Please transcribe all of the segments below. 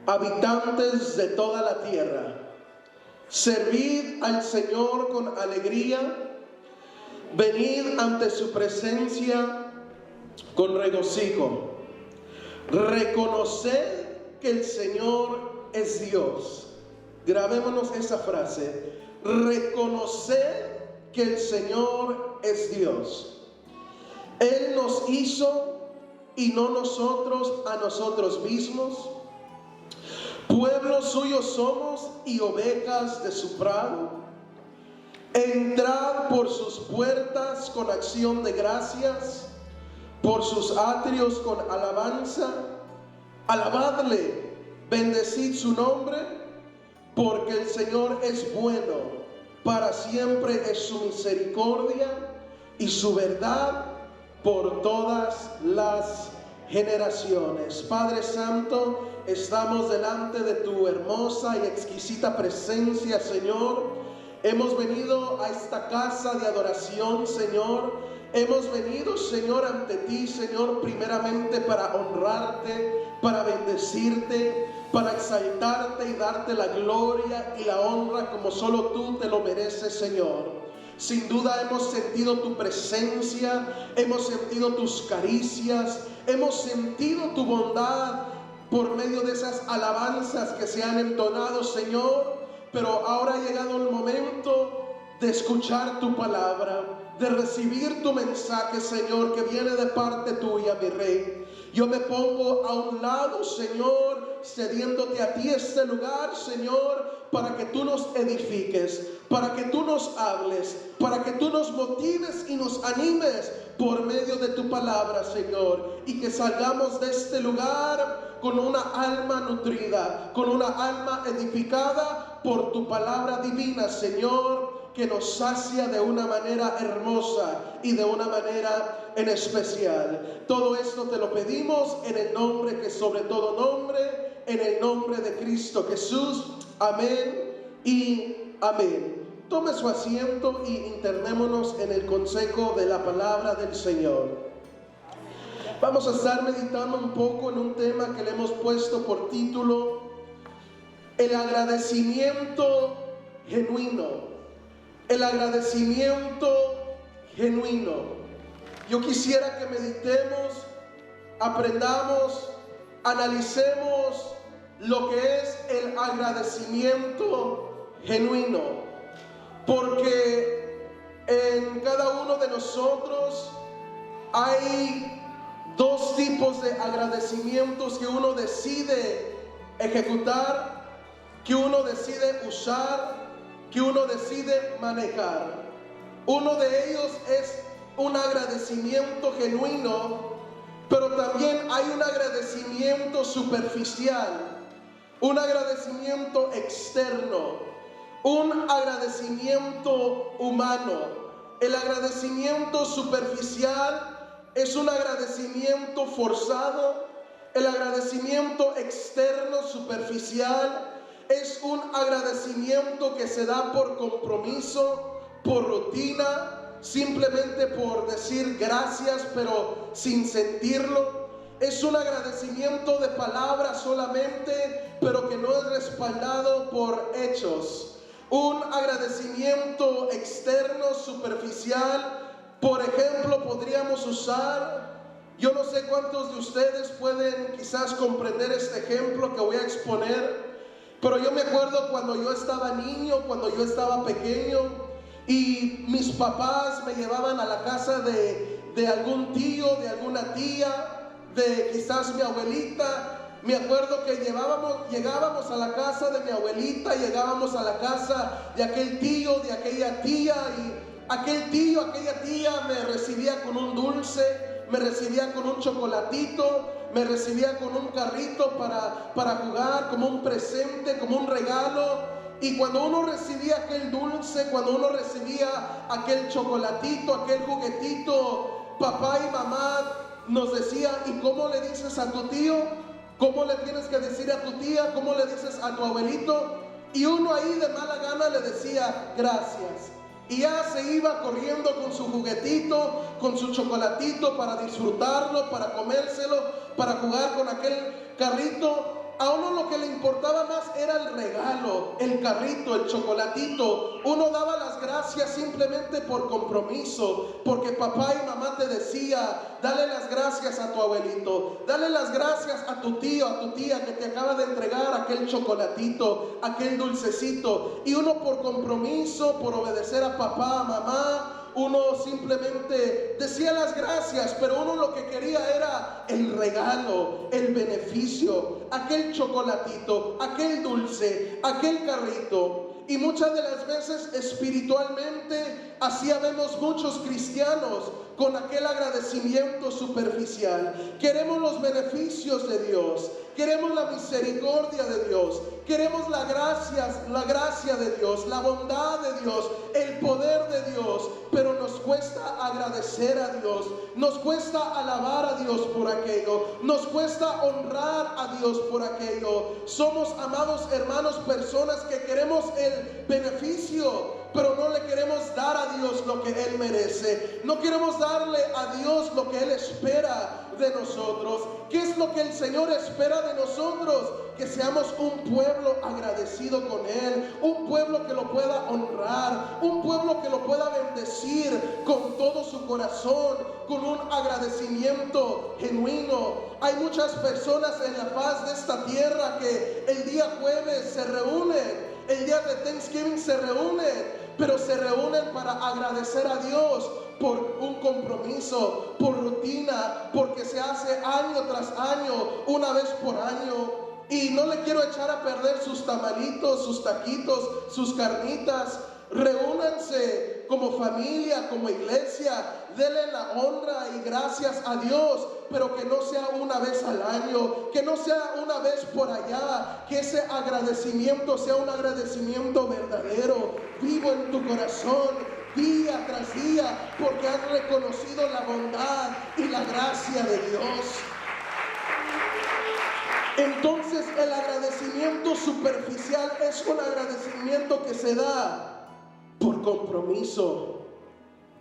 habitantes de toda la tierra, servid al Señor con alegría, venid ante su presencia con regocijo. Reconoced que el Señor es Dios. Grabémonos esa frase. Reconoced que el Señor es Dios. Él nos hizo y no nosotros a nosotros mismos. Pueblo suyo somos y ovejas de su prado. Entrad por sus puertas con acción de gracias, por sus atrios con alabanza. Alabadle, bendecid su nombre, porque el Señor es bueno, para siempre es su misericordia y su verdad por todas las generaciones. Padre Santo, estamos delante de tu hermosa y exquisita presencia, Señor. Hemos venido a esta casa de adoración, Señor. Hemos venido, Señor, ante ti, Señor, primeramente para honrarte, para bendecirte, para exaltarte y darte la gloria y la honra como solo tú te lo mereces, Señor. Sin duda hemos sentido tu presencia, hemos sentido tus caricias, hemos sentido tu bondad por medio de esas alabanzas que se han entonado, Señor. Pero ahora ha llegado el momento de escuchar tu palabra, de recibir tu mensaje, Señor, que viene de parte tuya, mi Rey. Yo me pongo a un lado, Señor, cediéndote a ti este lugar, Señor, para que tú nos edifiques, para que tú nos hables, para que tú nos motives y nos animes por medio de tu palabra, Señor, y que salgamos de este lugar con una alma nutrida, con una alma edificada por tu palabra divina, Señor, que nos sacia de una manera hermosa y de una manera en especial. Todo esto te lo pedimos en el nombre que sobre todo nombre, en el nombre de Cristo Jesús. Amén y amén. Tome su asiento y internémonos en el consejo de la palabra del Señor. Vamos a estar meditando un poco en un tema que le hemos puesto por título: el agradecimiento genuino. El agradecimiento genuino. Yo quisiera que meditemos, aprendamos, analicemos lo que es el agradecimiento genuino. Porque en cada uno de nosotros hay dos tipos de agradecimientos que uno decide ejecutar, que uno decide usar, que uno decide manejar. Uno de ellos es un agradecimiento genuino, pero también hay un agradecimiento superficial, un agradecimiento externo, un agradecimiento humano. El agradecimiento superficial es un agradecimiento forzado. El agradecimiento externo superficial es un agradecimiento que se da por compromiso, por rutina, simplemente por decir gracias, pero sin sentirlo. Es un agradecimiento de palabras solamente, pero que no es respaldado por hechos. Un agradecimiento externo, superficial, por ejemplo, podríamos usar, yo no sé cuántos de ustedes pueden quizás comprender este ejemplo que voy a exponer. Pero yo me acuerdo cuando yo estaba niño, cuando yo estaba pequeño, y mis papás me llevaban a la casa de algún tío, de alguna tía, de quizás mi abuelita. Me acuerdo que llegábamos a la casa de mi abuelita, llegábamos a la casa de aquel tío, de aquella tía, y aquel tío, aquella tía me recibía con un dulce, me recibía con un chocolatito, me recibía con un carrito para jugar, como un presente, como un regalo. Y cuando uno recibía aquel dulce, cuando uno recibía aquel chocolatito, aquel juguetito, papá y mamá nos decía: ¿y cómo le dices a tu tío? ¿Cómo le tienes que decir a tu tía? ¿Cómo le dices a tu abuelito? Y uno ahí de mala gana le decía gracias. Y ya se iba corriendo con su juguetito, con su chocolatito, para disfrutarlo, para comérselo, para jugar con aquel carrito. a uno lo que le importaba más era el regalo, el carrito, el chocolatito. Uno daba las gracias simplemente por compromiso, porque papá y mamá te decía, dale las gracias a tu abuelito, dale las gracias a tu tío, a tu tía que te acaba de entregar aquel chocolatito, aquel dulcecito. Y uno por compromiso, por obedecer a papá, a mamá, uno simplemente decía las gracias, pero uno lo que quería era el regalo, el beneficio, aquel chocolatito, aquel dulce, aquel carrito. Y muchas de las veces espiritualmente así vemos muchos cristianos con aquel agradecimiento superficial. Queremos los beneficios de Dios, queremos la misericordia de Dios, queremos la gracia de Dios, la bondad de Dios, el poder de Dios, pero nos cuesta agradecer a Dios, nos cuesta alabar a Dios por aquello, nos cuesta honrar a Dios por aquello. Somos, amados hermanos, personas que queremos el beneficio, pero no le queremos dar a Dios lo que Él merece. No queremos darle a Dios lo que Él espera de nosotros. ¿Qué es lo que el Señor espera de nosotros? Que seamos un pueblo agradecido con Él, un pueblo que lo pueda honrar, un pueblo que lo pueda bendecir con todo su corazón, con un agradecimiento genuino. Hay muchas personas en la faz de esta tierra que el día jueves se reúnen, el día de Thanksgiving se reúnen, pero se reúnen para agradecer a Dios por un compromiso, por rutina, porque se hace año tras año, una vez por año. Y no le quiero echar a perder sus tamalitos, sus taquitos, sus carnitas. Reúnanse como familia, como iglesia, denle la honra y gracias a Dios, pero que no sea una vez al año, que no sea una vez por allá, que ese agradecimiento sea un agradecimiento verdadero, vivo en tu corazón, día tras día, porque has reconocido la bondad y la gracia de Dios. Entonces el agradecimiento superficial es un agradecimiento que se da por compromiso,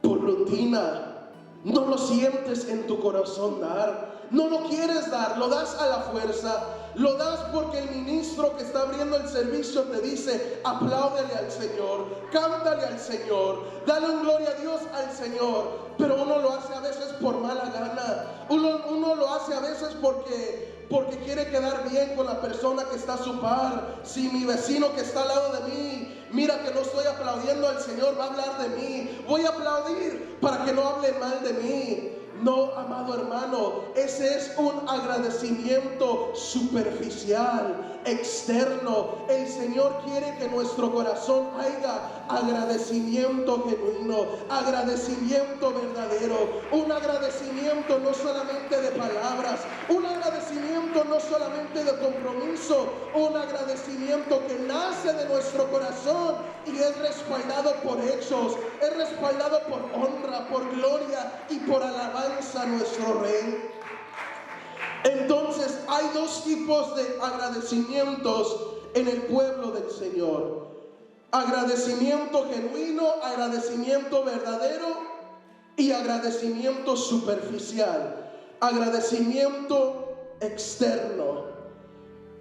por rutina. No lo sientes en tu corazón dar, no lo quieres dar, lo das a la fuerza, lo das porque el ministro que está abriendo el servicio te dice, apláudele al Señor, cántale al Señor, dale un gloria a Dios al Señor. Pero uno lo hace a veces por mala gana, uno lo hace a veces porque quiere quedar bien con la persona que está a su par. Si mi vecino que está al lado de mí mira que no estoy aplaudiendo al Señor, va a hablar de mí, voy a aplaudir para que no hable mal de mí. No, amado hermano, ese es un agradecimiento superficial, externo. El Señor quiere que nuestro corazón haya agradecimiento genuino, agradecimiento verdadero, un agradecimiento no solamente de palabras, un agradecimiento no solamente de compromiso, un agradecimiento que nace de nuestro corazón y es respaldado por hechos, es respaldado por honra, por gloria y por alabanza a nuestro Rey. Entonces hay dos tipos de agradecimientos en el pueblo del Señor: agradecimiento genuino, agradecimiento verdadero y agradecimiento superficial, agradecimiento externo.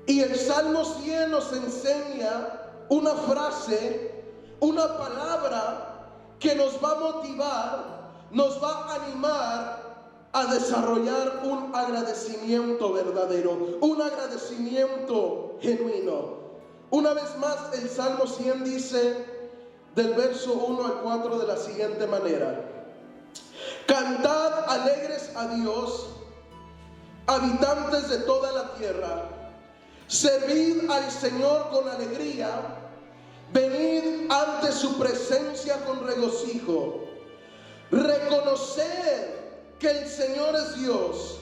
Y el Salmo 100 nos enseña una frase, una palabra que nos va a motivar, nos va a animar a desarrollar un agradecimiento verdadero, un agradecimiento genuino. Una vez más, el Salmo 100 dice, del verso 1 al 4, de la siguiente manera: cantad alegres a Dios, habitantes de toda la tierra, servid al Señor con alegría, venid ante su presencia con regocijo. Reconoced que el Señor es Dios.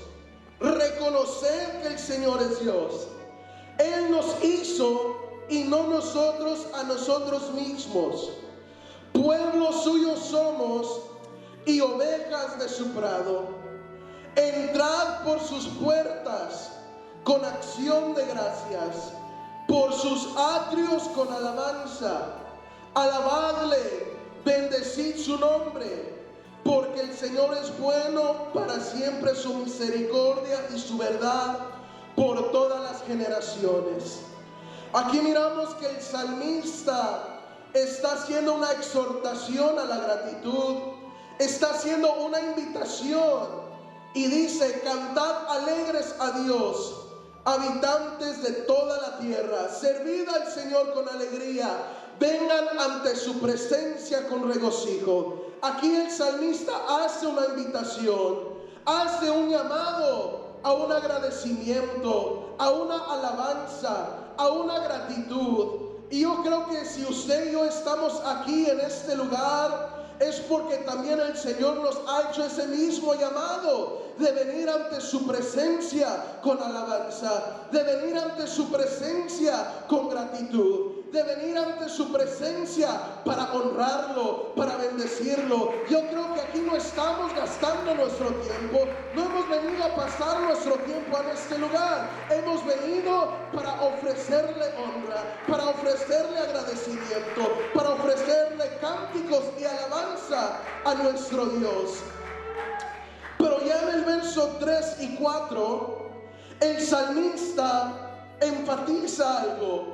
Reconoced que el Señor es Dios. Él nos hizo y no nosotros a nosotros mismos. Pueblo suyo somos y ovejas de su prado. Entrad por sus puertas con acción de gracias, por sus atrios con alabanza. Alabadle, bendecid su nombre, porque el Señor es bueno, para siempre su misericordia y su verdad por todas las generaciones. Aquí miramos que el salmista está haciendo una exhortación a la gratitud, está haciendo una invitación y dice: cantad alegres a Dios, habitantes de toda la tierra, servid al Señor con alegría, vengan ante su presencia con regocijo. Aquí el salmista hace una invitación, hace un llamado a un agradecimiento, a una alabanza, a una gratitud. Y yo creo que si usted y yo estamos aquí en este lugar, es porque también el Señor nos ha hecho ese mismo llamado de venir ante su presencia con alabanza, de venir ante su presencia con gratitud, de venir ante su presencia para honrarlo, para bendecirlo. Yo creo que aquí no estamos gastando nuestro tiempo, no hemos venido a pasar nuestro tiempo en este lugar, hemos venido para ofrecerle honra, para ofrecerle agradecimiento, para ofrecerle cánticos y alabanza a nuestro Dios. Pero ya en el verso 3 y 4, el salmista enfatiza algo.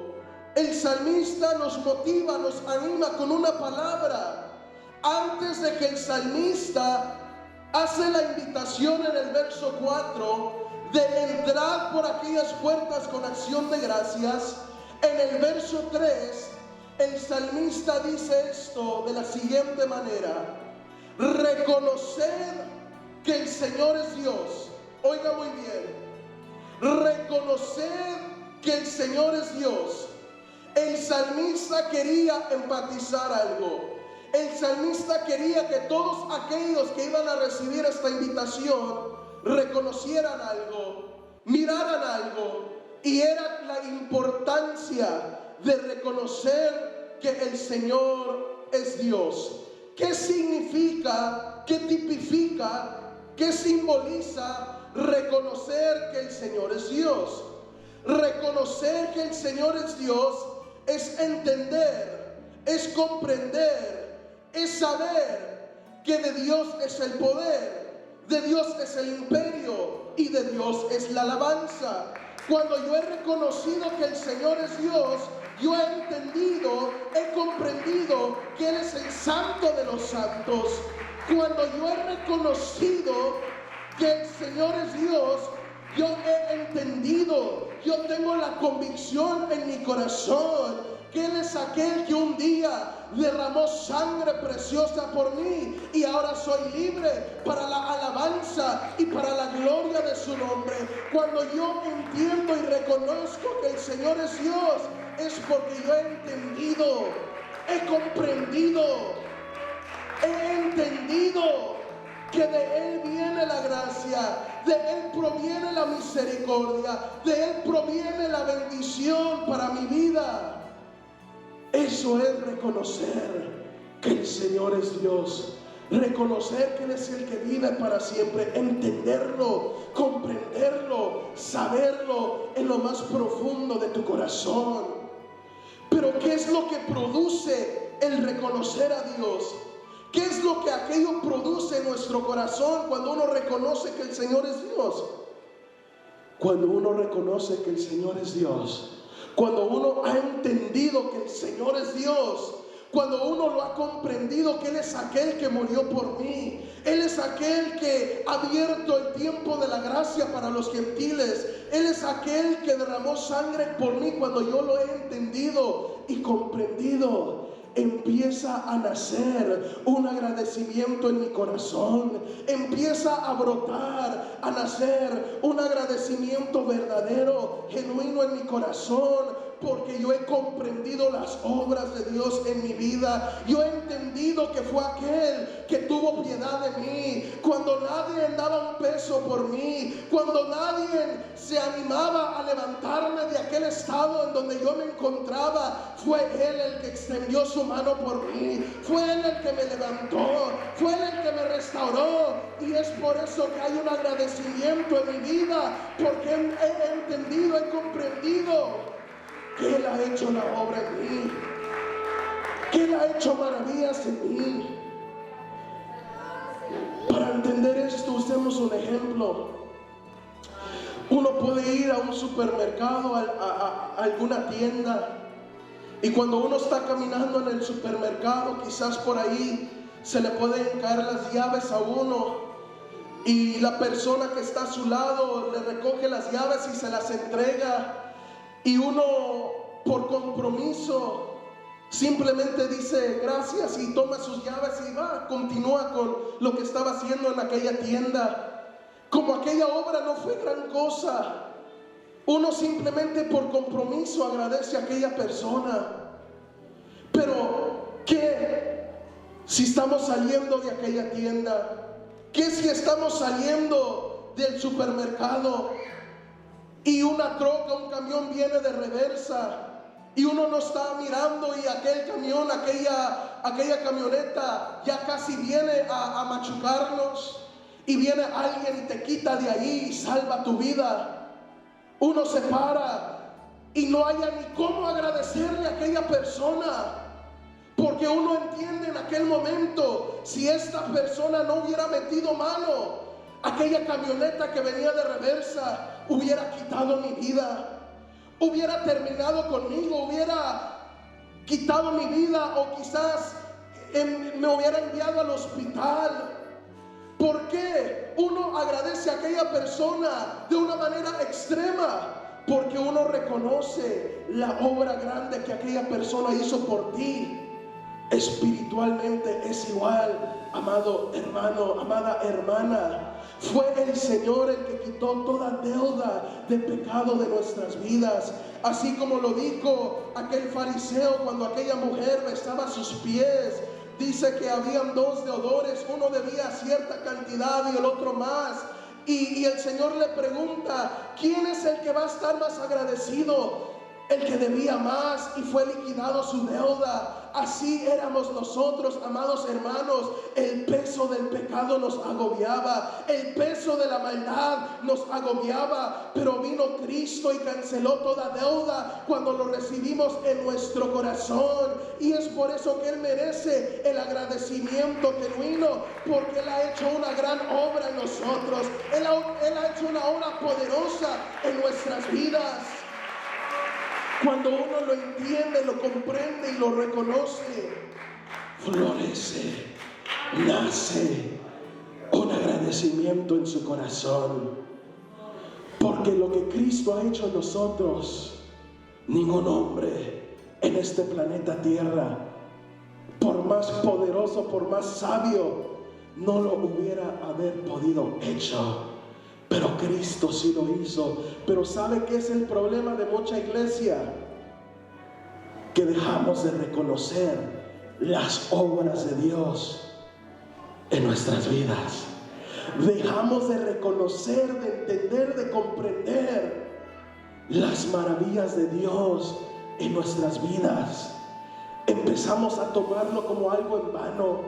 El salmista nos motiva, nos anima con una palabra. Antes de que el salmista hace la invitación en el verso 4 de entrar por aquellas puertas con acción de gracias, en el verso 3 el salmista dice esto de la siguiente manera: reconocer que el Señor es Dios. Oiga muy bien, reconocer que el Señor es Dios. El salmista quería enfatizar algo. El salmista quería que todos aquellos que iban a recibir esta invitación reconocieran algo, miraran algo, y era la importancia de reconocer que el Señor es Dios. ¿Qué significa, qué tipifica, qué simboliza reconocer que el Señor es Dios? Reconocer que el Señor es Dios es entender, es comprender, es saber que de Dios es el poder, de Dios es el imperio y de Dios es la alabanza. Cuando yo he reconocido que el Señor es Dios, yo he entendido, he comprendido que Él es el santo de los santos. Cuando yo he reconocido que el Señor es Dios, yo he entendido, yo tengo la convicción en mi corazón que Él es aquel que un día derramó sangre preciosa por mí y ahora soy libre para la alabanza y para la gloria de su nombre. Cuando yo entiendo y reconozco que el Señor es Dios, es porque yo he entendido, he comprendido, he entendido que de Él viene la gracia, de Él proviene la misericordia, de Él proviene la bendición para mi vida. Eso es reconocer que el Señor es Dios, reconocer que Él es el que vive para siempre, entenderlo, comprenderlo, saberlo en lo más profundo de tu corazón. Pero ¿qué es lo que produce el reconocer a Dios? ¿Qué es lo que aquello produce en nuestro corazón cuando uno reconoce que el Señor es Dios? Cuando uno reconoce que el Señor es Dios, cuando uno ha entendido que el Señor es Dios, cuando uno lo ha comprendido que Él es aquel que murió por mí, Él es aquel que ha abierto el tiempo de la gracia para los gentiles, Él es aquel que derramó sangre por mí, cuando yo lo he entendido y comprendido, empieza a nacer un agradecimiento en mi corazón, empieza a brotar, a nacer un agradecimiento verdadero, genuino en mi corazón, porque yo he comprendido las obras de Dios en mi vida. Yo he entendido que fue aquel que tuvo piedad de mí cuando nadie daba un peso por mí, cuando nadie se animaba a levantarme de aquel estado en donde yo me encontraba. Fue Él el que extendió su mano por mí, fue Él el que me levantó, fue Él el que me restauró, y es por eso que hay un agradecimiento en mi vida, porque he entendido, he comprendido que Él ha hecho la obra en mí, que Él ha hecho maravillas en mí. Para entender esto, usemos un ejemplo. Uno puede ir a un supermercado, a alguna tienda, y cuando uno está caminando en el supermercado, quizás por ahí se le pueden caer las llaves a uno, y la persona que está a su lado le recoge las llaves y se las entrega, y uno por compromiso simplemente dice gracias y toma sus llaves y va, continúa con lo que estaba haciendo en aquella tienda. Como aquella obra no fue gran cosa, uno simplemente por compromiso agradece a aquella persona. Pero ¿qué si estamos saliendo de aquella tienda? ¿Qué si estamos saliendo del supermercado y una troca, un camión viene de reversa y uno no está mirando y aquel camión, aquella camioneta ya casi viene a machucarnos, y viene alguien y te quita de ahí y salva tu vida? Uno se para y no haya ni cómo agradecerle a aquella persona, porque uno entiende en aquel momento, si esta persona no hubiera metido mano, aquella camioneta que venía de reversa hubiera quitado mi vida, hubiera terminado conmigo, hubiera quitado mi vida, o quizás me hubiera enviado al hospital. ¿Por qué uno agradece a aquella persona de una manera extrema? Porque uno reconoce la obra grande que aquella persona hizo por ti. Espiritualmente es igual, amado hermano, amada hermana. Fue el Señor el que quitó toda deuda de pecado de nuestras vidas. Así como lo dijo aquel fariseo cuando aquella mujer besaba sus pies. Dice que habían dos deudores, uno debía cierta cantidad y el otro más. Y el Señor le pregunta, ¿quién es el que va a estar más agradecido? El que debía más y fue liquidado su deuda. Así éramos nosotros, amados hermanos. El peso del pecado nos agobiaba, el peso de la maldad nos agobiaba, pero vino Cristo y canceló toda deuda cuando lo recibimos en nuestro corazón. Y es por eso que Él merece el agradecimiento genuino, porque Él ha hecho una gran obra en nosotros. Él ha hecho una obra poderosa en nuestras vidas. Cuando uno lo entiende, lo comprende y lo reconoce, florece, nace un agradecimiento en su corazón. Porque lo que Cristo ha hecho en nosotros, ningún hombre en este planeta Tierra, por más poderoso, por más sabio, no lo hubiera haber podido hecho. Pero Cristo sí lo hizo. Pero ¿sabe qué es el problema de mucha iglesia? Que dejamos de reconocer las obras de Dios en nuestras vidas. Dejamos de reconocer, de entender, de comprender las maravillas de Dios en nuestras vidas. Empezamos a tomarlo como algo en vano.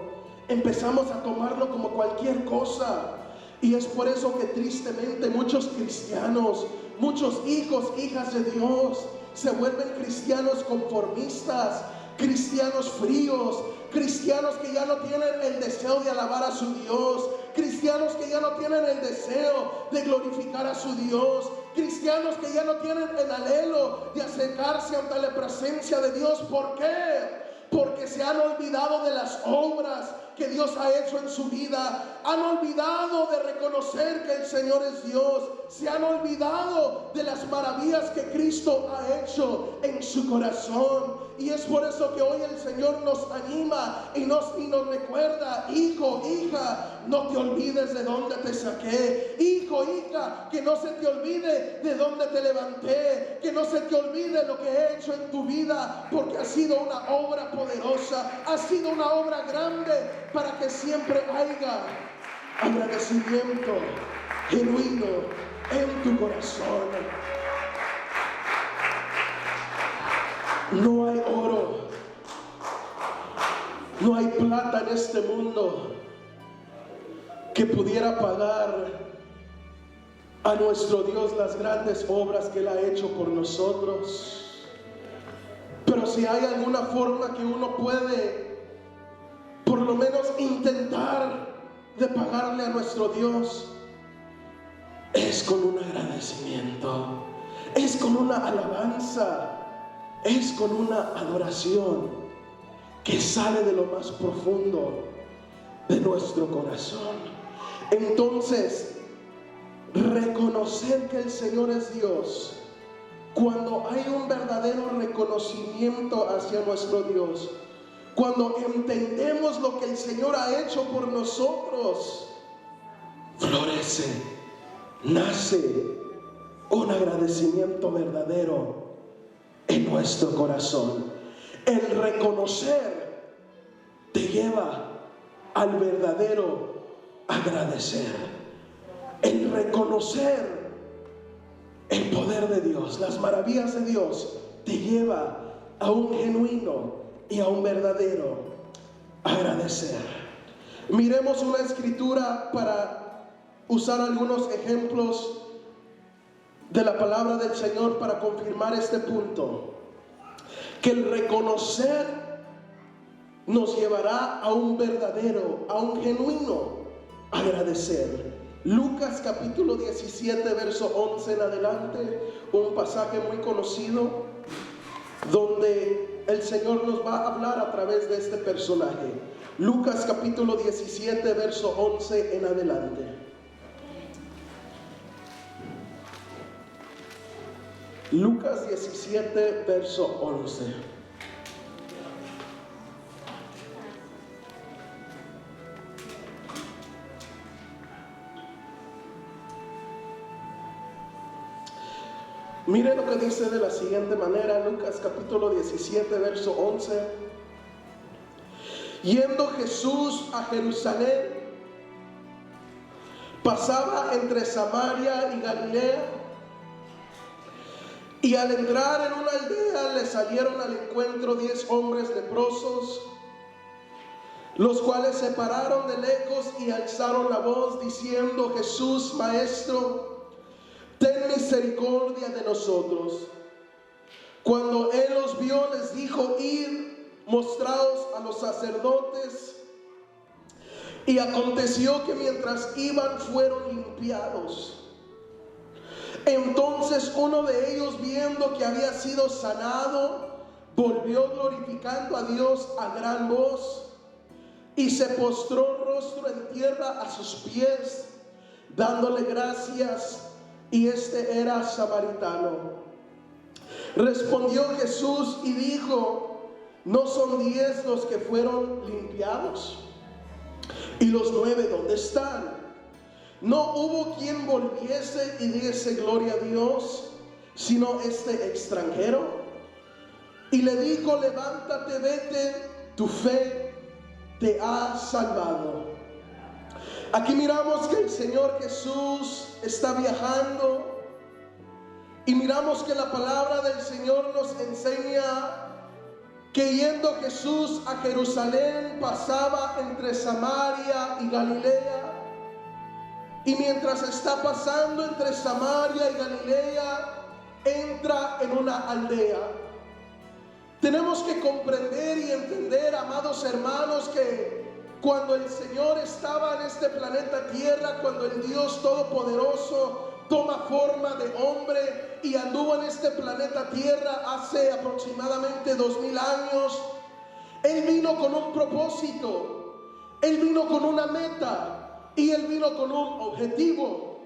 Empezamos a tomarlo como cualquier cosa. Y es por eso que tristemente muchos cristianos, muchos hijos, hijas de Dios, se vuelven cristianos conformistas, cristianos fríos, cristianos que ya no tienen el deseo de alabar a su Dios, cristianos que ya no tienen el deseo de glorificar a su Dios, cristianos que ya no tienen el anhelo de acercarse ante la presencia de Dios. ¿Por qué? Porque se han olvidado de las obras que Dios ha hecho en su vida. Han olvidado de reconocer que el Señor es Dios. Se han olvidado de las maravillas que Cristo ha hecho en su corazón. Y es por eso que hoy el Señor nos anima y nos recuerda: hijo, hija, no te olvides de dónde te saqué. Hijo, hija, que no se te olvide de dónde te levanté, que no se te olvide lo que he hecho en tu vida, porque ha sido una obra poderosa, ha sido una obra grande, para que siempre haya agradecimiento genuino en tu corazón. No hay oro, no hay plata en este mundo que pudiera pagar a nuestro Dios las grandes obras que Él ha hecho por nosotros. Pero si hay alguna forma que uno puede, por lo menos intentar de pagarle a nuestro Dios, es es con un agradecimiento, es con una alabanza, es con una adoración que sale de lo más profundo de nuestro corazón. Entonces, reconocer que el Señor es Dios, cuando hay un verdadero reconocimiento hacia nuestro Dios, cuando entendemos lo que el Señor ha hecho por nosotros, florece, nace un agradecimiento verdadero en nuestro corazón. El reconocer te lleva al verdadero agradecer. El reconocer el poder de Dios, las maravillas de Dios, te lleva a un genuino y a un verdadero agradecer. Miremos una escritura para usar algunos ejemplos de la palabra del Señor para confirmar este punto, que el reconocer nos llevará a un verdadero, a un genuino agradecer. Lucas capítulo 17 verso 11 en adelante, un pasaje muy conocido donde el Señor nos va a hablar a través de este personaje. Lucas capítulo 17 verso 11 en adelante. Lucas 17 verso 11. Mire lo que dice de la siguiente manera, Lucas capítulo 17 verso 11. Yendo Jesús a Jerusalén, pasaba entre Samaria y Galilea, y al entrar en una aldea le salieron al encuentro 10 hombres leprosos, los cuales se pararon de lejos y alzaron la voz diciendo: Jesús, Maestro, ten misericordia de nosotros. Cuando él los vio, les dijo: id, mostraos a los sacerdotes. Y aconteció que mientras iban fueron limpiados. Entonces uno de ellos, viendo que había sido sanado, volvió glorificando a Dios a gran voz, y se postró rostro en tierra a sus pies, dándole gracias. Y este era samaritano. Respondió Jesús y dijo: ¿no son 10 los que fueron limpiados? ¿Y los 9 dónde están? No hubo quien volviese y diese gloria a Dios, sino este extranjero. Y le dijo: levántate, vete, tu fe te ha salvado. Aquí miramos que el Señor Jesús está viajando, y miramos que la palabra del Señor nos enseña que yendo Jesús a Jerusalén pasaba entre Samaria y Galilea. Y mientras está pasando entre Samaria y Galilea, entra en una aldea. Tenemos que comprender y entender, amados hermanos, que cuando el Señor estaba en este planeta Tierra, cuando el Dios Todopoderoso toma forma de hombre y anduvo en este planeta Tierra hace aproximadamente 2000 años, Él vino con un propósito, Él vino con una meta, y Él vino con un objetivo.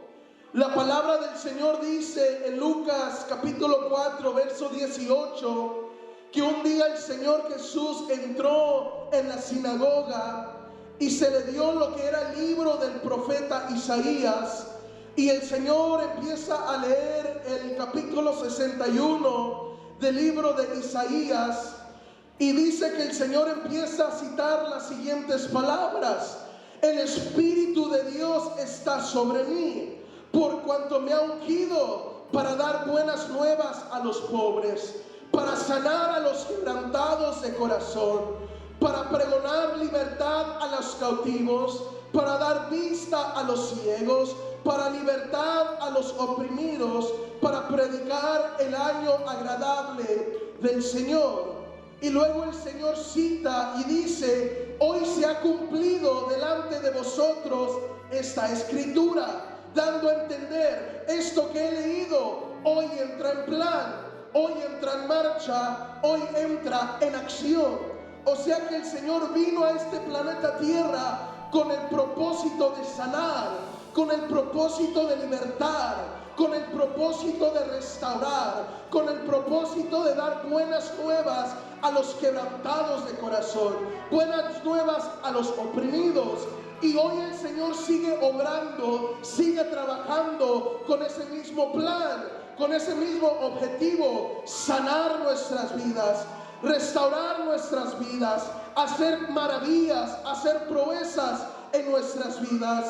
La palabra del Señor dice en Lucas capítulo 4 verso 18 que un día el Señor Jesús entró en la sinagoga y se le dio lo que era el libro del profeta Isaías, y el Señor empieza a leer el capítulo 61 del libro de Isaías, y dice que el Señor empieza a citar las siguientes palabras: el Espíritu de Dios está sobre mí, por cuanto me ha ungido para dar buenas nuevas a los pobres, para sanar a los quebrantados de corazón, para pregonar libertad a los cautivos, para dar vista a los ciegos, para libertad a los oprimidos, para predicar el año agradable del Señor. Y luego el Señor cita y dice: hoy se ha cumplido delante de vosotros esta escritura. dando a entender esto que he leído. Hoy entra en plan, hoy entra en marcha, hoy entra en acción. O sea que el Señor vino a este planeta Tierra con el propósito de sanar, con el propósito de libertar, con el propósito de restaurar, con el propósito de dar buenas nuevas a los quebrantados de corazón, buenas nuevas a los oprimidos. Y hoy el Señor sigue obrando, sigue trabajando con ese mismo plan, con ese mismo objetivo: sanar nuestras vidas, restaurar nuestras vidas, hacer maravillas, hacer proezas en nuestras vidas.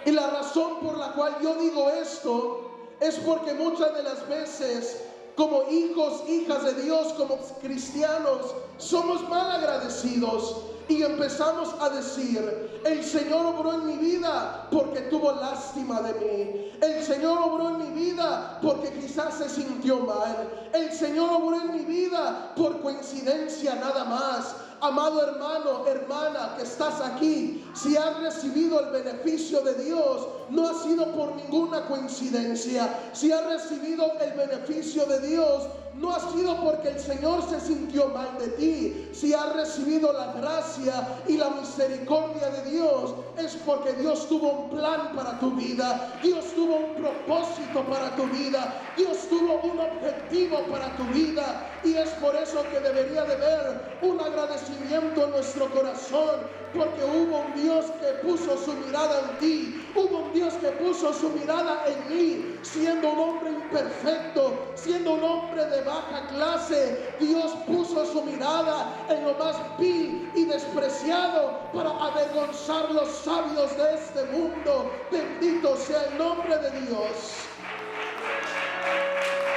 Y la razón por la cual yo digo esto es porque muchas de las veces, como hijos, hijas de Dios, como cristianos, somos mal agradecidos y empezamos a decir: el Señor obró en mi vida porque tuvo lástima de mí, el Señor obró en mi vida porque quizás se sintió mal, el Señor obró en mi vida por coincidencia nada más. Amado hermano, hermana que estás aquí, si has recibido el beneficio de Dios, no ha sido por ninguna coincidencia. Si has recibido el beneficio de Dios, no ha sido porque el Señor se sintió mal de ti. Si has recibido la gracia y la misericordia de Dios, es porque Dios tuvo un plan para tu vida, Dios tuvo un propósito para tu vida, Dios tuvo un objetivo para tu vida. Y es por eso que debería de haber un agradecimiento en nuestro corazón, porque hubo un Dios que puso su mirada en ti, hubo un Dios que puso su mirada en mí, siendo un hombre imperfecto, siendo un hombre de baja clase. Dios puso su mirada en lo más vil y despreciado para avergonzar los sabios de este mundo. Bendito sea el nombre de Dios.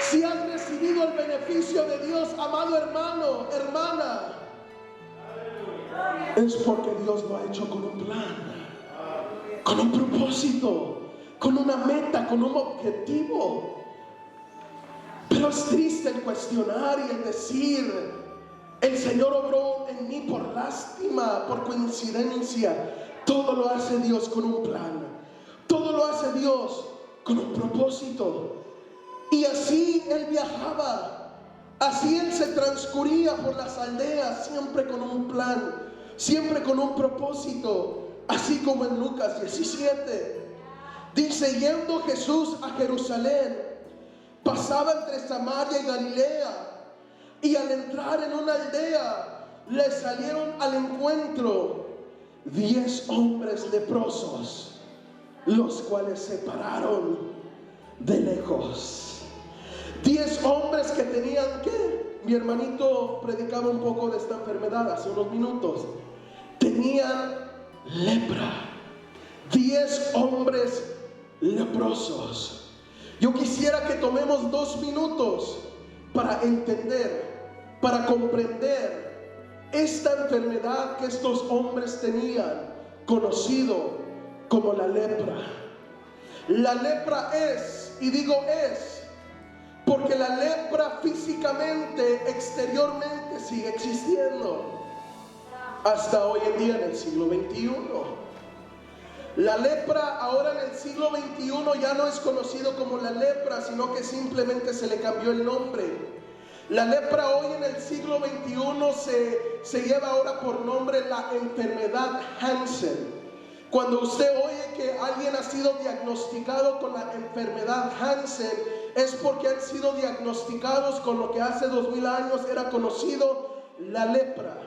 Si has recibido el beneficio de Dios, amado hermano, hermana, es porque Dios lo ha hecho con un plan, con un propósito, con una meta, con un objetivo. Pero es triste el cuestionar y el decir: el Señor obró en mí por lástima, por coincidencia. Todo lo hace Dios con un plan, todo lo hace Dios con un propósito. Y así Él viajaba, así Él se transcurría por las aldeas, siempre con un plan, siempre con un propósito. Así como en Lucas 17 dice: yendo Jesús a Jerusalén, pasaba entre Samaria y Galilea, y al entrar en una aldea le salieron al encuentro 10 hombres leprosos, los cuales se pararon de lejos. 10 hombres que tenían, ¿qué? Mi hermanito predicaba un poco de esta enfermedad hace unos minutos. Tenían lepra. 10 hombres leprosos. Yo quisiera que tomemos 2 minutos para entender, para comprender esta enfermedad que estos hombres tenían, conocido como la lepra. La lepra es, y digo es, porque la lepra físicamente, exteriormente sigue existiendo hasta hoy en día en el siglo XXI. La lepra ahora en el siglo XXI ya no es conocido como la lepra, sino que simplemente se le cambió el nombre. La lepra hoy en el siglo XXI se lleva ahora por nombre la enfermedad Hansen. Cuando usted oye que alguien ha sido diagnosticado con la enfermedad Hansen, es porque han sido diagnosticados con lo que hace 2000 años era conocido la lepra.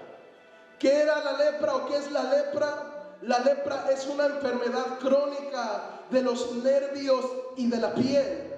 ¿Qué era la lepra o qué es la lepra? La lepra es una enfermedad crónica de los nervios y de la piel.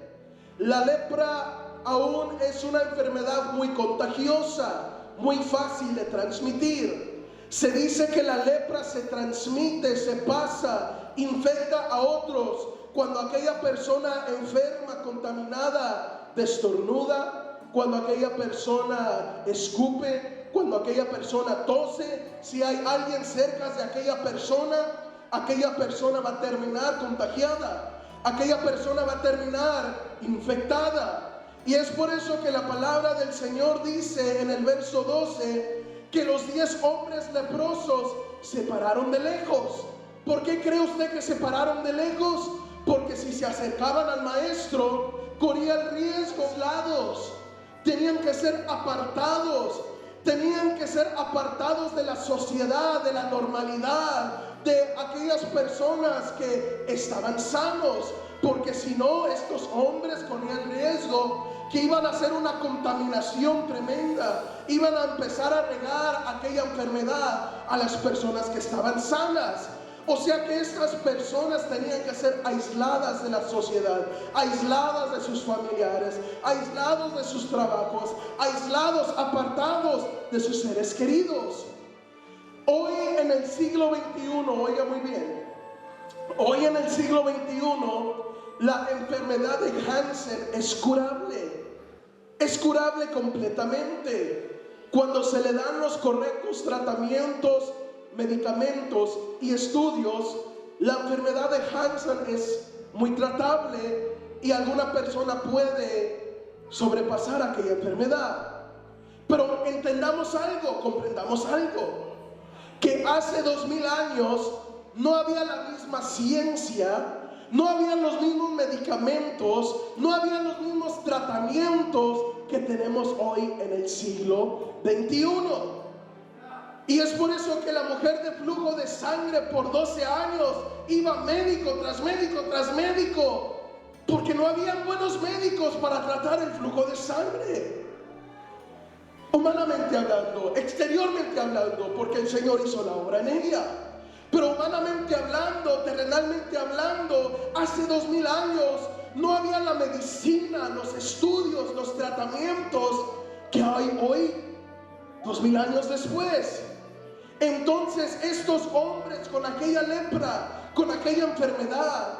La lepra aún es una enfermedad muy contagiosa, muy fácil de transmitir. Se dice que la lepra se transmite, se pasa, infecta a otros cuando aquella persona enferma, contaminada, estornuda, cuando aquella persona escupe, cuando aquella persona tose. Si hay alguien cerca de aquella persona va a terminar contagiada, aquella persona va a terminar infectada. Y es por eso que la palabra del Señor dice en el verso 12 que los 10 hombres leprosos se pararon de lejos. ¿Por qué cree usted que se pararon de lejos? porque si se acercaban al maestro, corrían riesgos lados. Tenían que ser apartados. Tenían que ser apartados de la sociedad, de la normalidad, de aquellas personas que estaban sanos, porque si no, estos hombres corrían riesgo que iban a hacer una contaminación tremenda, iban a empezar a regar aquella enfermedad a las personas que estaban sanas. O sea que estas personas tenían que ser aisladas de la sociedad, aisladas de sus familiares, aislados de sus trabajos, aislados, apartados de sus seres queridos. Hoy en el siglo XXI, oiga muy bien, hoy en el siglo XXI la enfermedad de Hansen es curable completamente cuando se le dan los correctos tratamientos, medicamentos y estudios. La enfermedad de Hansen es muy tratable y alguna persona puede sobrepasar aquella enfermedad. Pero entendamos algo, comprendamos algo, que hace 2000 años no había la misma ciencia, no habían los mismos medicamentos, no habían los mismos tratamientos que tenemos hoy en el siglo XXI. Y es por eso que la mujer de flujo de sangre por 12 años iba médico tras médico tras médico, porque no habían buenos médicos para tratar el flujo de sangre. Humanamente hablando, exteriormente hablando, porque el Señor hizo la obra en ella. Pero humanamente hablando, terrenalmente hablando, hace 2000 años no había la medicina, los estudios, los tratamientos que hay hoy, 2000 años después. Entonces estos hombres con aquella lepra, con aquella enfermedad,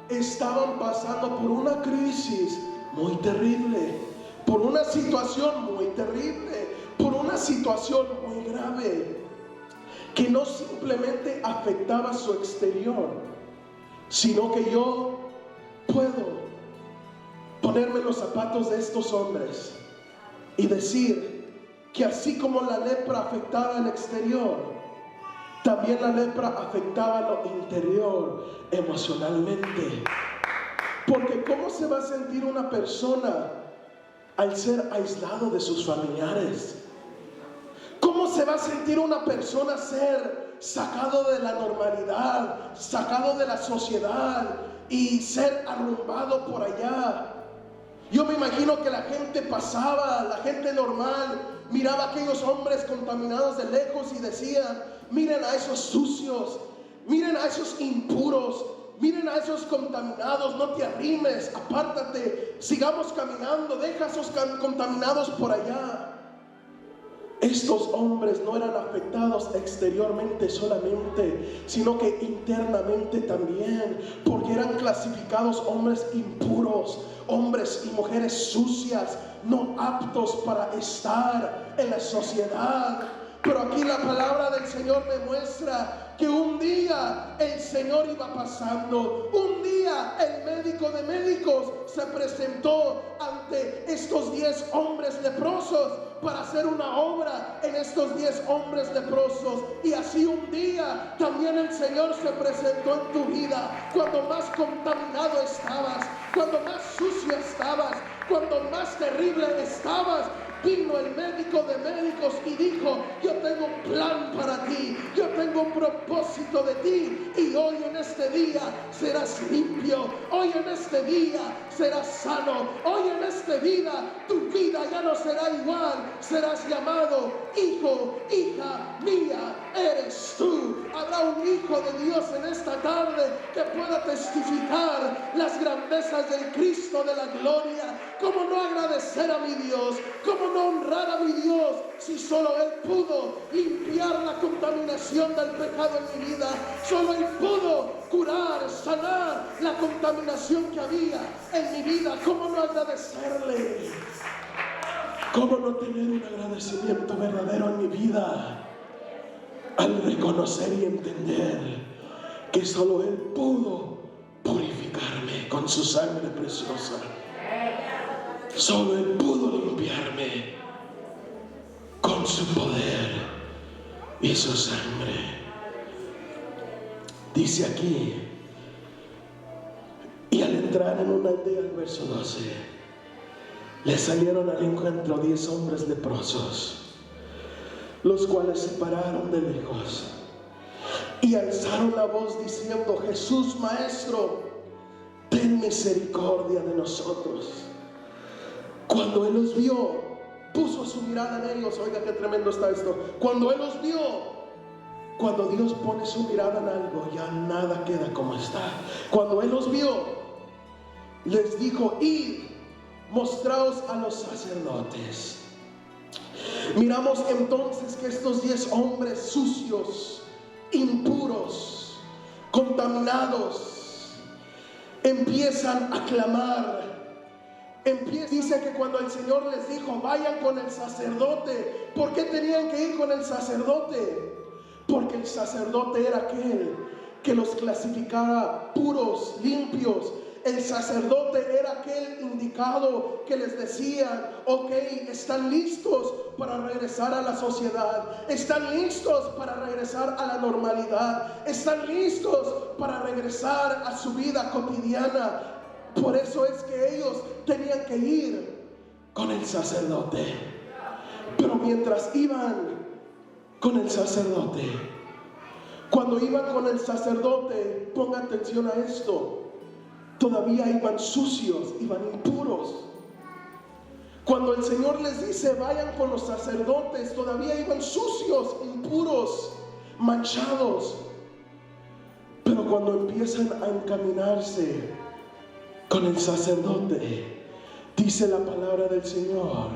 estaban pasando por una crisis muy terrible, por una situación muy terrible, por una situación muy grave, que no simplemente afectaba su exterior, sino que yo puedo ponerme los zapatos de estos hombres y decir que así como la lepra afectaba el exterior, también la lepra afectaba lo interior, emocionalmente. Porque ¿cómo se va a sentir una persona al ser aislado de sus familiares? ¿Cómo se va a sentir una persona ser sacado de la normalidad, sacado de la sociedad y ser arrumbado por allá? Yo me imagino que la gente pasaba, la gente normal, miraba a aquellos hombres contaminados de lejos y decían: miren a esos sucios, miren a esos impuros, miren a esos contaminados, no te arrimes, apártate, sigamos caminando, deja a esos contaminados por allá. Estos hombres no eran afectados exteriormente solamente, sino que internamente también, porque eran clasificados hombres impuros, hombres y mujeres sucias, no aptos para estar en la sociedad. Pero aquí la palabra del Señor me muestra que un día el Señor iba pasando, un día el médico de médicos se presentó ante estos 10 hombres leprosos para hacer una obra en estos 10 hombres leprosos. Y así un día también el Señor se presentó en tu vida, cuando más contaminado estabas, cuando más sucio estabas, cuando más terrible estabas. Vino el médico de médicos y dijo: yo tengo un plan para ti, yo tengo un propósito de ti, y hoy en este día serás limpio, hoy en este día serás sano, hoy en este día tu vida ya no será igual, serás llamado hijo, hija mía eres tú. Habrá un hijo de Dios en esta tarde que pueda testificar las grandezas del Cristo de la gloria. ¿Cómo no agradecer a mi Dios? ¿Cómo no honrar a mi Dios si solo Él pudo limpiar la contaminación del pecado en mi vida? Solo Él pudo curar, sanar la contaminación que había en mi vida. ¿Cómo no agradecerle? ¿Cómo no tener un agradecimiento verdadero en mi vida al reconocer y entender que solo Él pudo purificarme con su sangre preciosa? Solo Él pudo limpiarme con su poder y su sangre. Dice aquí entrar en una aldea, el verso 12, le salieron al encuentro 10 hombres leprosos, los cuales se pararon de lejos y alzaron la voz diciendo: Jesús, Maestro, ten misericordia de nosotros. Cuando Él los vio, puso su mirada en ellos. Oiga, qué tremendo está esto. Cuando Él los vio, cuando Dios pone su mirada en algo, ya nada queda como está. Cuando Él los vio, les dijo: id, mostraos a los sacerdotes. Miramos entonces que estos 10 hombres sucios, impuros, contaminados, empiezan a clamar. Dice que cuando el Señor les dijo: vayan con el sacerdote. ¿Por qué tenían que ir con el sacerdote? Porque el sacerdote era aquel que los clasificara puros, limpios. El sacerdote era aquel indicado que les decía: ok, están listos para regresar a la sociedad, están listos para regresar a la normalidad, están listos para regresar a su vida cotidiana. Por eso es que ellos tenían que ir con el sacerdote. Pero mientras iban con el sacerdote, cuando iban con el sacerdote, ponga atención a esto, todavía iban sucios, iban impuros. Cuando el Señor les dice: vayan con los sacerdotes, todavía iban sucios, impuros, manchados. Pero cuando empiezan a encaminarse con el sacerdote, dice la palabra del Señor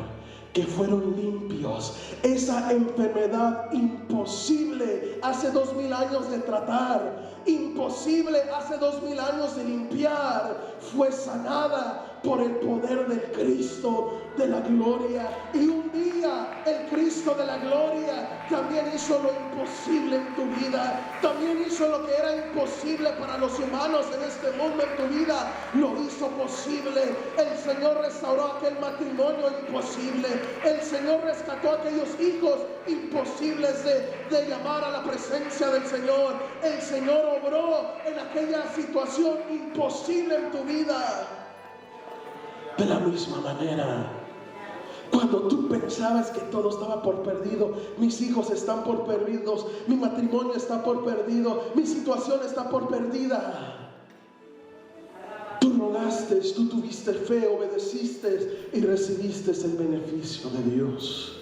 que fueron limpios. Esa enfermedad imposible hace 2000 años de tratar, imposible hace 2000 años de limpiar, fue sanada por el poder del Cristo de la gloria. Y un día el Cristo de la gloria también hizo lo imposible en tu vida, también hizo lo que era imposible para los humanos en este mundo en tu vida, lo hizo posible. El Señor restauró aquel matrimonio imposible, el Señor rescató a aquellos hijos imposibles de llamar a la presencia del Señor. El Señor obró en aquella situación imposible en tu vida. De la misma manera, cuando tú pensabas que todo estaba por perdido, mis hijos están por perdidos, mi matrimonio está por perdido, mi situación está por perdida, tú rogaste, tú tuviste fe, obedeciste y recibiste el beneficio de Dios,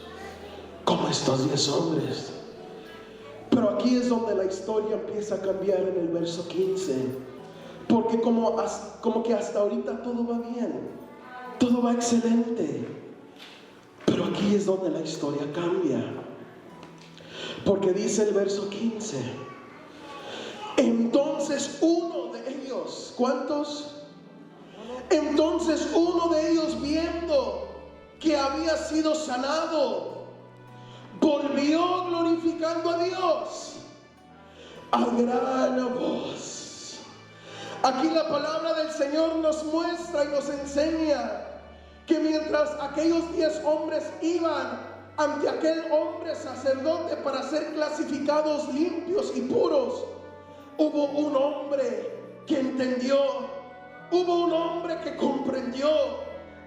como estos 10 hombres. Pero aquí es donde la historia empieza a cambiar en el verso 15, porque como que hasta ahorita todo va bien, todo va excelente. Pero aquí es donde la historia cambia, porque dice el verso 15: entonces uno de ellos, ¿cuántos? Entonces uno de ellos, viendo que había sido sanado, volvió glorificando a Dios a gran voz. Aquí la palabra del Señor nos muestra y nos enseña que mientras aquellos 10 hombres iban ante aquel hombre sacerdote para ser clasificados limpios y puros, hubo un hombre que entendió, hubo un hombre que comprendió,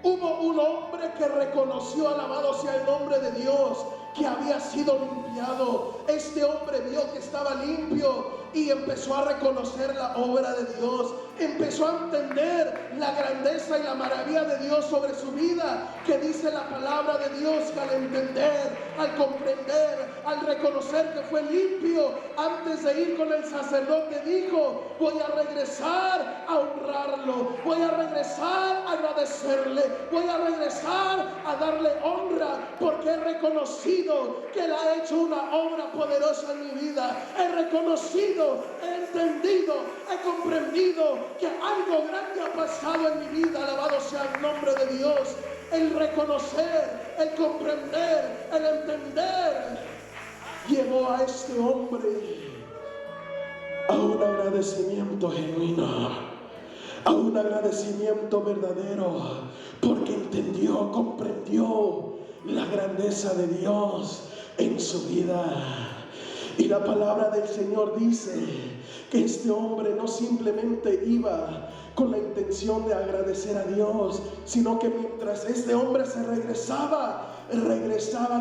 hubo un hombre que reconoció, alabado sea el nombre de Dios, que había sido limpiado. Este hombre vio que estaba limpio y empezó a reconocer la obra de Dios, empezó a entender la grandeza y la maravilla de Dios sobre su vida, que dice la palabra de Dios que al entender, al comprender, al reconocer que fue limpio, antes de ir con el sacerdote dijo: voy a regresar a honrarlo, voy a regresar a agradecerle, voy a regresar a darle honra, porque he reconocido que Él ha hecho una obra poderosa en mi vida, he reconocido, he entendido, he comprendido que algo grande ha pasado en mi vida. Alabado sea el nombre de Dios. El reconocer, el comprender, el entender llevó a este hombre a un agradecimiento genuino, a un agradecimiento verdadero, porque entendió, comprendió la grandeza de Dios en su vida. Y la palabra del Señor dice que este hombre no simplemente iba con la intención de agradecer a Dios, sino que mientras este hombre se regresaba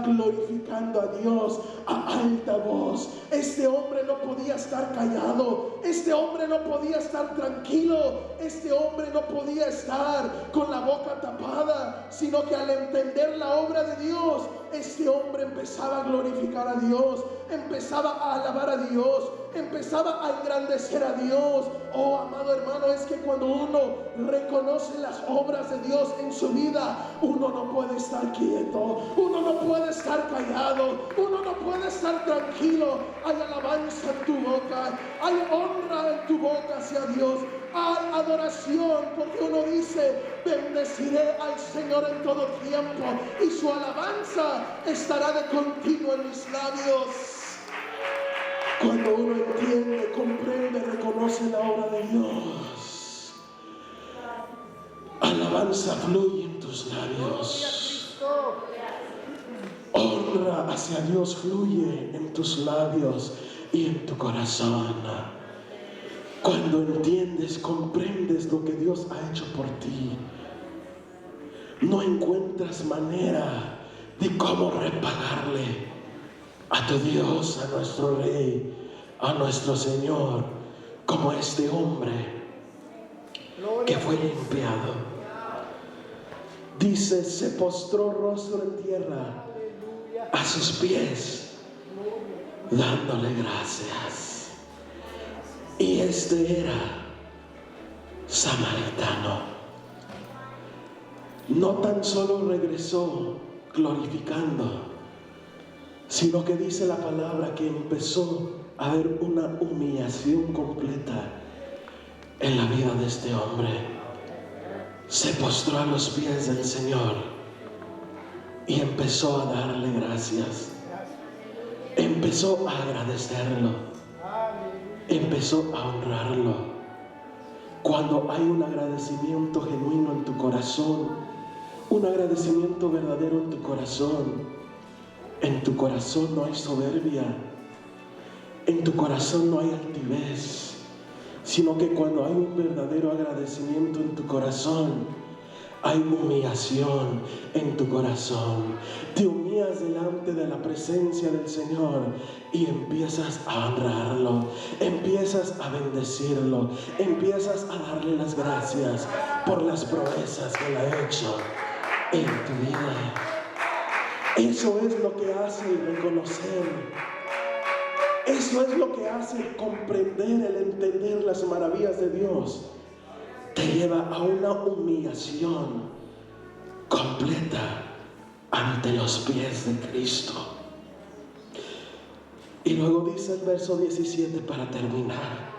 glorificando a Dios a alta voz. Este hombre no podía estar callado, este hombre no podía estar tranquilo, este hombre no podía estar con la boca tapada, sino que al entender la obra de Dios, este hombre empezaba a glorificar a Dios, empezaba a alabar a Dios, empezaba a engrandecer a Dios. Oh, amado hermano, es que cuando uno reconoce las obras de Dios en su vida, uno no puede estar quieto, uno no puede estar callado, uno no puede estar tranquilo. Hay alabanza en tu boca, hay honra en tu boca hacia Dios, hay adoración, porque uno dice: bendeciré al Señor en todo tiempo y su alabanza estará de continuo en mis labios. Cuando uno entiende, comprende, reconoce la obra de Dios, alabanza fluye en tus labios, honra hacia Dios fluye en tus labios y en tu corazón. Cuando entiendes, comprendes lo que Dios ha hecho por ti, no encuentras manera de cómo repagarle a tu Dios, a nuestro Rey, a nuestro Señor, como este hombre que fue limpiado. Dice: se postró rostro en tierra a sus pies, dándole gracias. Y este era samaritano. No tan solo regresó glorificando, sino que dice la palabra que empezó a haber una humillación completa en la vida de este hombre. Se postró a los pies del Señor y empezó a darle gracias, empezó a agradecerlo, empezó a honrarlo. Cuando hay un agradecimiento genuino en tu corazón, un agradecimiento verdadero en tu corazón no hay soberbia, en tu corazón no hay altivez, sino que cuando hay un verdadero agradecimiento en tu corazón, hay humillación en tu corazón. Te humillas delante de la presencia del Señor y empiezas a honrarlo, empiezas a bendecirlo, empiezas a darle las gracias por las proezas que Él ha hecho en tu vida. Eso es lo que hace el reconocer. Eso es lo que hace comprender, el entender las maravillas de Dios. Te lleva a una humillación completa ante los pies de Cristo. Y luego dice el verso 17 para terminar: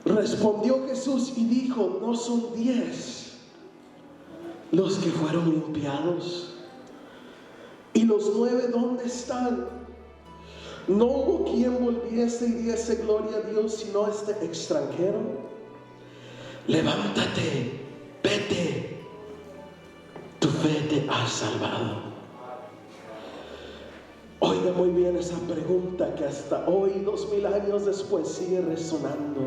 respondió Jesús y dijo: ¿no son 10 los que fueron limpiados? ¿Y los 9 dónde están? No hubo quien volviese y diese gloria a Dios sino este extranjero. Levántate, vete, tu fe te ha salvado. Oiga muy bien esa pregunta que hasta hoy, 2000 años después, sigue resonando.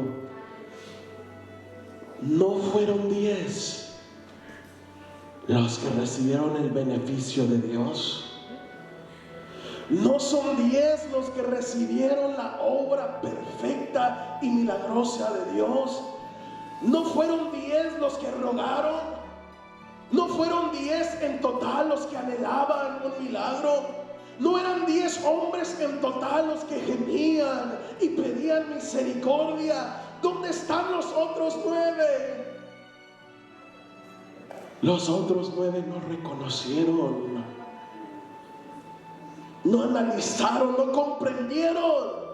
¿No fueron 10 los que recibieron el beneficio de Dios? ¿No son 10 los que recibieron la obra perfecta y milagrosa de Dios? ¿No fueron 10 los que rogaron? ¿No fueron 10 en total los que anhelaban un milagro? ¿No eran 10 hombres en total los que gemían y pedían misericordia? ¿Dónde están los otros 9? Los otros 9 no reconocieron, no analizaron, no comprendieron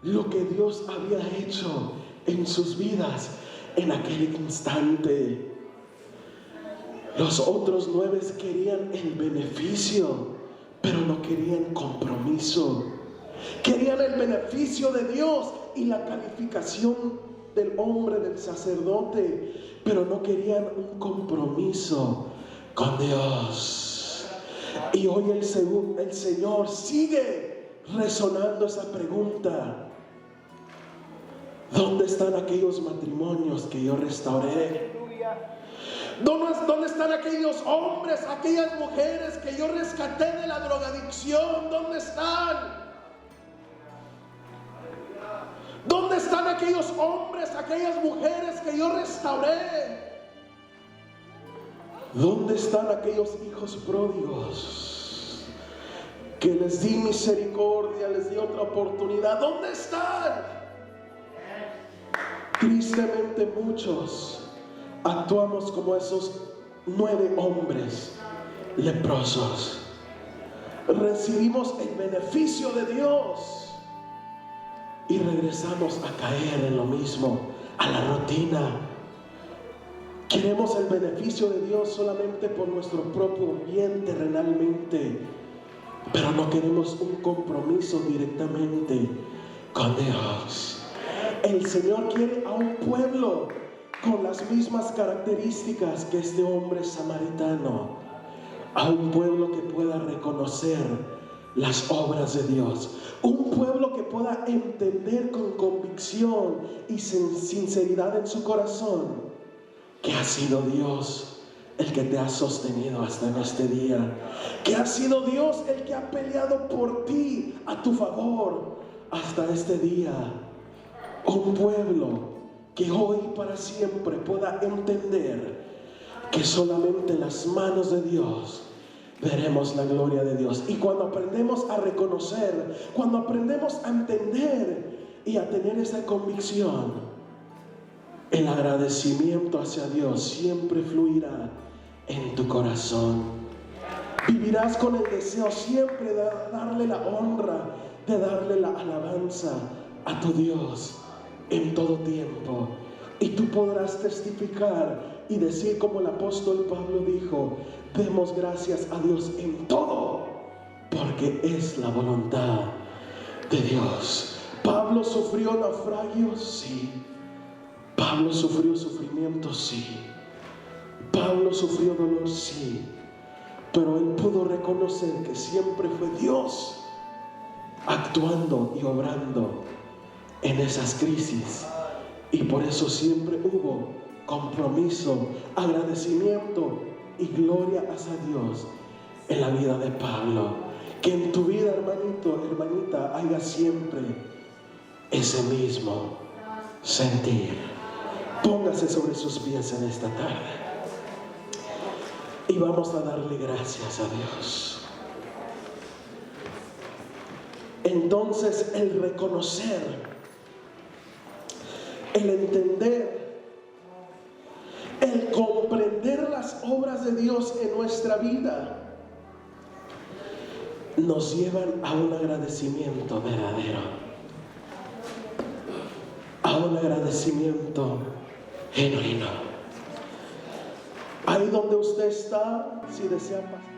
lo que Dios había hecho en sus vidas en aquel instante. Los otros 9 querían el beneficio, pero no querían compromiso. Querían el beneficio de Dios y la calificación del hombre, del sacerdote, pero no querían un compromiso con Dios. Y hoy el Señor sigue resonando esa pregunta: ¿Dónde están aquellos matrimonios que yo restauré? ¿Dónde están aquellos hombres, aquellas mujeres que yo rescaté de la drogadicción? ¿Dónde están? ¿Dónde están aquellos hombres, aquellas mujeres que yo restauré? ¿Dónde están aquellos hijos pródigos que les di misericordia, les di otra oportunidad? ¿Dónde están? Tristemente muchos actuamos como esos 9 hombres leprosos. Recibimos el beneficio de Dios y regresamos a caer en lo mismo, a la rutina. Queremos el beneficio de Dios solamente por nuestro propio bien terrenalmente, pero no queremos un compromiso directamente con Dios. El Señor quiere a un pueblo con las mismas características que este hombre samaritano, a un pueblo que pueda reconocer las obras de Dios, un pueblo que pueda entender con convicción y sinceridad en su corazón que ha sido Dios el que te ha sostenido hasta en este día, que ha sido Dios el que ha peleado por ti a tu favor hasta este día. Un pueblo que hoy y para siempre pueda entender que solamente en las manos de Dios veremos la gloria de Dios. Y cuando aprendemos a reconocer, cuando aprendemos a entender y a tener esa convicción, el agradecimiento hacia Dios siempre fluirá en tu corazón. Vivirás con el deseo siempre de darle la honra, de darle la alabanza a tu Dios en todo tiempo. Y tú podrás testificar y decir como el apóstol Pablo dijo: demos gracias a Dios en todo, porque es la voluntad de Dios. Pablo sufrió naufragios, sí. Pablo sufrió sufrimiento, sí. Pablo sufrió dolor, sí. Pero él pudo reconocer que siempre fue Dios actuando y obrando en esas crisis, y por eso siempre hubo compromiso, agradecimiento y gloria hacia Dios en la vida de Pablo. Que en tu vida, hermanito, hermanita, haya siempre ese mismo sentir. Póngase sobre sus pies en esta tarde y vamos a darle gracias a Dios. Entonces, el reconocer, el entender, el comprender las obras de Dios en nuestra vida nos llevan a un agradecimiento verdadero, a un agradecimiento genuino. Ahí donde usted está, si desea pasar.